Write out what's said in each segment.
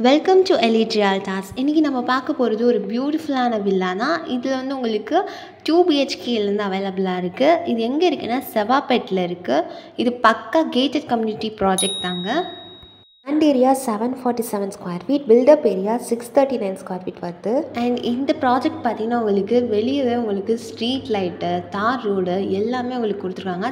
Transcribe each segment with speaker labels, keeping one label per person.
Speaker 1: Welcome to elite ரியால்டாஸ். இன்றைக்கி நம்ம பார்க்க போகிறது ஒரு பியூட்டிஃபுல்லான வில்லா தான். இதில் வந்து உங்களுக்கு 2 BHKலேருந்து அவைலபிளாக இருக்குது. இது எங்கே இருக்குன்னா செவாப்பேட்டில் இருக்குது. இது பக்கா கேட்டட் கம்யூனிட்டி ப்ராஜெக்ட் தாங்க. Land area 747 square feet, built up area 639 square feet வருது. அண்ட் இந்த ப்ராஜெக்ட் பார்த்திங்கன்னா உங்களுக்கு வெளியே உங்களுக்கு ஸ்ட்ரீட் லைட்டு, தார் ரோடு எல்லாமே உங்களுக்கு கொடுத்துருக்காங்க.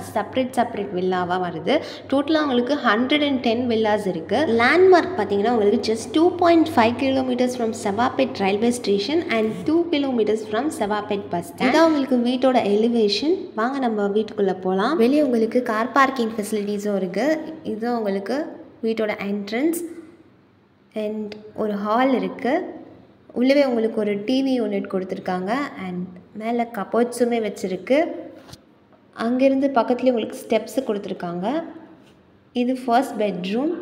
Speaker 1: செப்பரேட் வில்லாவாக வருது. டோட்டலாக உங்களுக்கு 110 வில்லாஸ் இருக்குது. லேண்ட்மார்க் பார்த்திங்கன்னா உங்களுக்கு just 2.5 kilometres from Sevvapet railway station and 2 kilometres from Sevvapet bus stand. இதான் உங்களுக்கு வீட்டோட எலிவேஷன். வாங்க நம்ம வீட்டுக்குள்ளே போகலாம். வெளியே உங்களுக்கு கார் பார்க்கிங் ஃபெசிலிட்டிஸும் இருக்குது. இதுதான் உங்களுக்கு வீட்டோட என்ட்ரன்ஸ் அண்ட் ஒரு ஹால் இருக்குது. உள்ளவே உங்களுக்கு ஒரு டிவி யூனிட் கொடுத்துருக்காங்க அண்ட் மேலே கபோர்ட்ஸுமே வச்சுருக்கு. அங்கேருந்து பக்கத்துலேயே உங்களுக்கு ஸ்டெப்ஸு கொடுத்துருக்காங்க. இது ஃபர்ஸ்ட் பெட்ரூம்.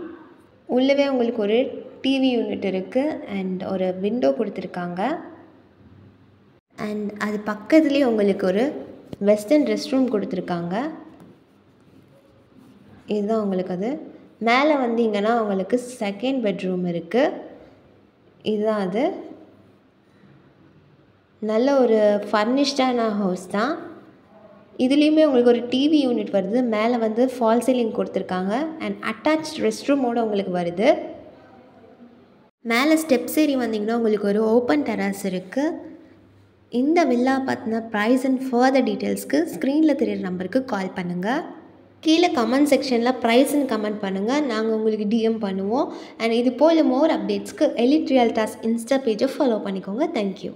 Speaker 1: உள்ளவே உங்களுக்கு ஒரு டிவி யூனிட் இருக்குது அண்ட் ஒரு விண்டோ கொடுத்துருக்காங்க. அண்ட் அது பக்கத்துலேயே உங்களுக்கு ஒரு வெஸ்டர்ன் ரெஸ்ட் ரூம் கொடுத்துருக்காங்க. இதுதான் உங்களுக்கு அது. மேலே வந்தீங்கன்னா உங்களுக்கு செகண்ட் பெட்ரூம் இருக்குது. இதுதான் அது. நல்ல ஒரு ஃபர்னிஷ்டான ஹவுஸ் தான். இதுலேயுமே உங்களுக்கு ஒரு டிவி யூனிட் வருது. மேலே வந்து ஃபால் சீலிங் கொடுத்துருக்காங்க அண்ட் அட்டாச் ரெஸ்ட் ரூமோடு உங்களுக்கு வருது. மேலே ஸ்டெப்ஸ் ஏறி வந்தீங்கன்னா உங்களுக்கு ஒரு ஓப்பன் டெராஸ் இருக்குது. இந்த வில்லா பார்த்தினா ப்ரைஸ் அண்ட் ஃபர்தர் டீட்டெயில்ஸ்க்கு ஸ்க்ரீனில் தெரியிற நம்பருக்கு கால் பண்ணுங்கள். கீழே கமெண்ட் செக்ஷனில் ப்ரைஸ்ன்னு கமெண்ட் பண்ணுங்கள். நாங்கள் உங்களுக்கு டிஎம் பண்ணுவோம். அண்ட் இது போல் மோர் அப்டேட்ஸ்க்கு எலிட் ரியால்டாஸ் இன்ஸ்டா பேஜை ஃபாலோ பண்ணிக்கோங்க. தேங்க்யூ.